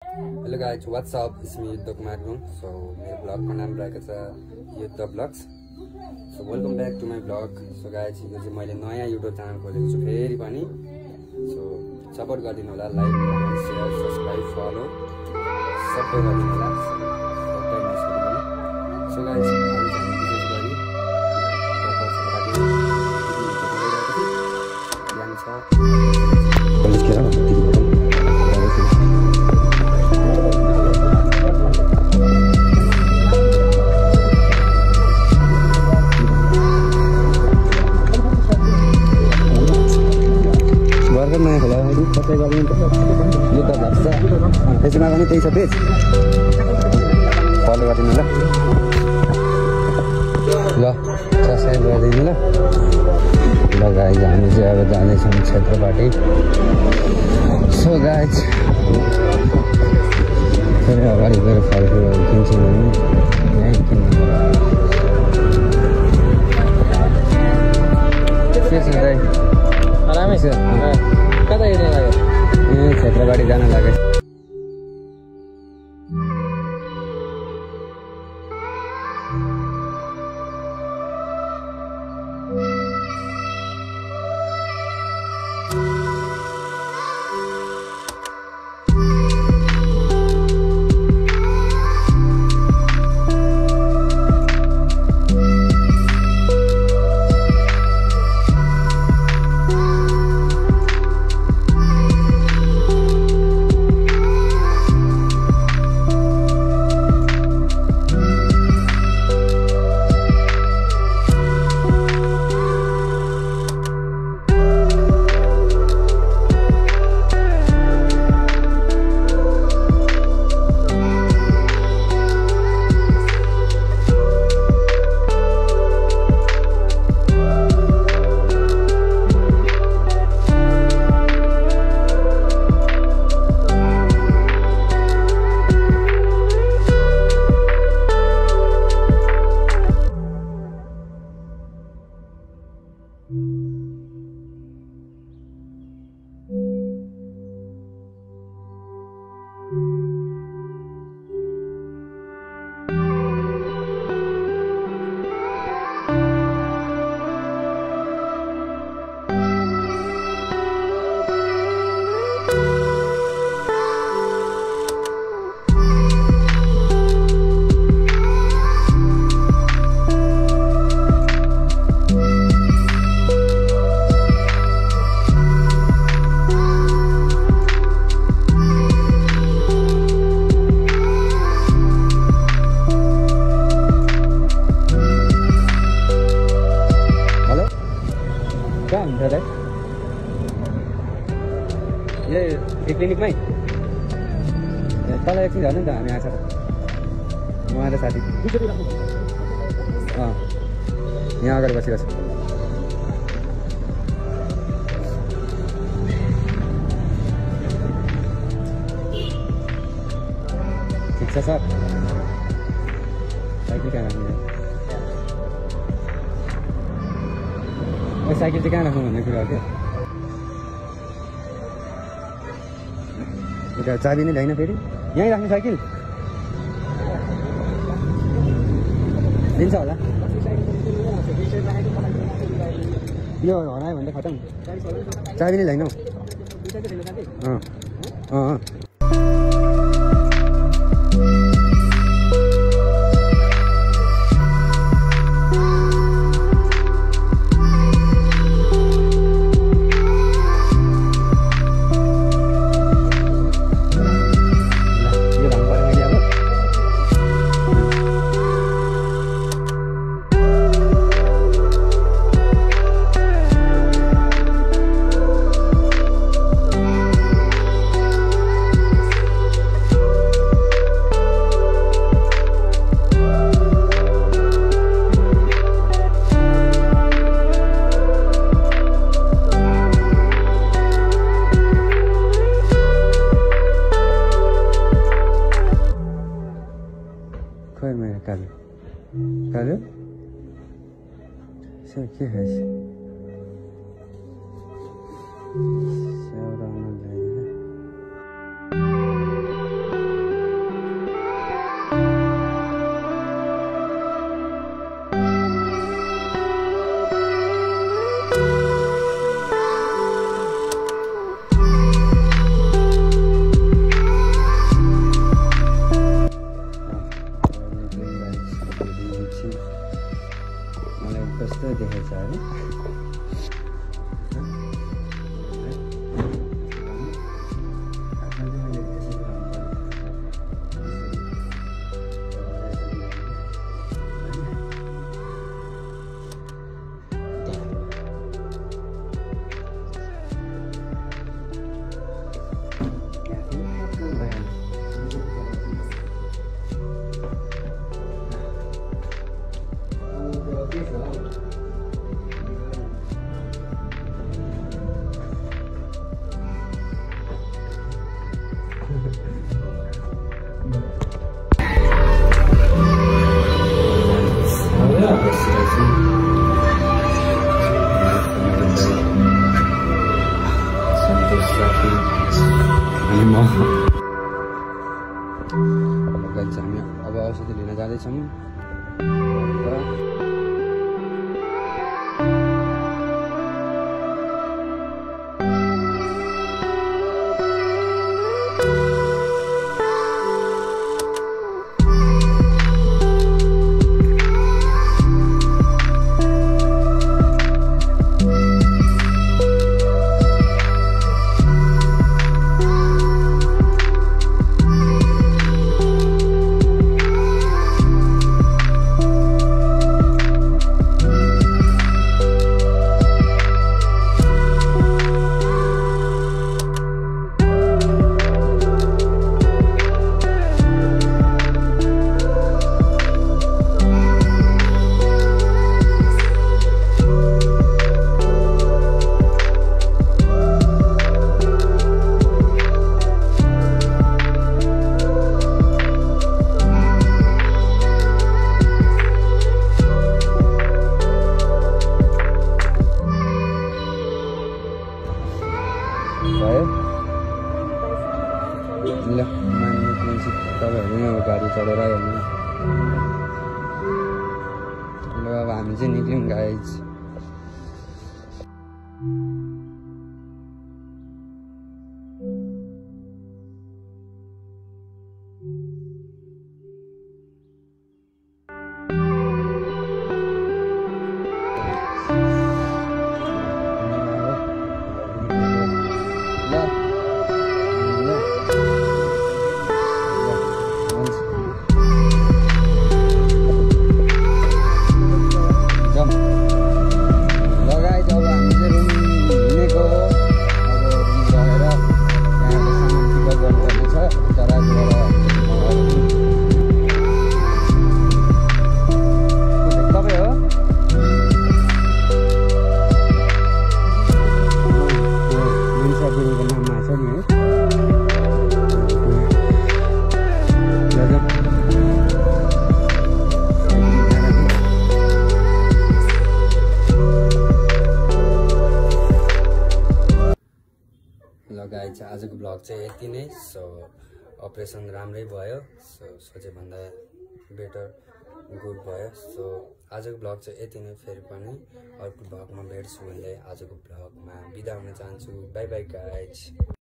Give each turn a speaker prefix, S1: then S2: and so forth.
S1: Hello guys, what's up? It's me Yuddha Kumar Gurung. So मेरो blog को नाम रहेको छ युद्ध blogs. So welcome back to my vlog. So guys, यो चाहिँ मैले नयाँ YouTube च्यानल खोलेको छु फेरि पनि. So सपोर्ट गरिदिनु होला, like, comment, share, subscribe, follow सबै गरिदिनु होला. So guys, त्यसमा पनि त्यही छ पेज फलो गरिदिनु ल सब्स्क्राइब गरिदिनु ल गाइज हामी चाहिँ अब जाँदैछौँ क्षेत्रबाटै सो गाइज फेरि अगाडि गएर फलफुलहरू किन्छौँ भने यहीँ किन्नु के छ दाइ आरामै छ कता हिँड्नु लाग्यो ए क्षेत्रबाटै जान लाग्यो क्लिनिकमै तल एकछिन झर्नु नि त हामी आएको छ उहाँ र साथी यहाँ अगाडि बसिरहेको छ ठिक छ सर साइकल कहाँ राख्नु साइकल चाहिँ कहाँ राख्नु भन्ने कुरा हो क्या चाबी नै ल्याइन फेरि यहीँ राख्ने साइकल दिन्छ होला यो हरायो भने त खतम चाबी नै ल्याइन हौ Kalu? Siapa kihas? Seorang lagi. औषधि लिन जाँदैछौँ। भयो ल मान्नु तपाईँहरू यहाँ गाडी चढेर आइहाल्नु। ल अब हामी चाहिँ निक्ल्यौँ गाइज। गाइज आजको ब्लग चाहिँ यति नै। सो अपरेसन राम्रै भयो, सो सोचे भन्दा बेटर गुड भयो। सो आजको ब्लग चाहिँ यति नै। फेरि पनि अर्को ब्लगमा भेट्छु भन्दै आजको ब्लगमा बिदा हुन चाहन्छु। By by guys.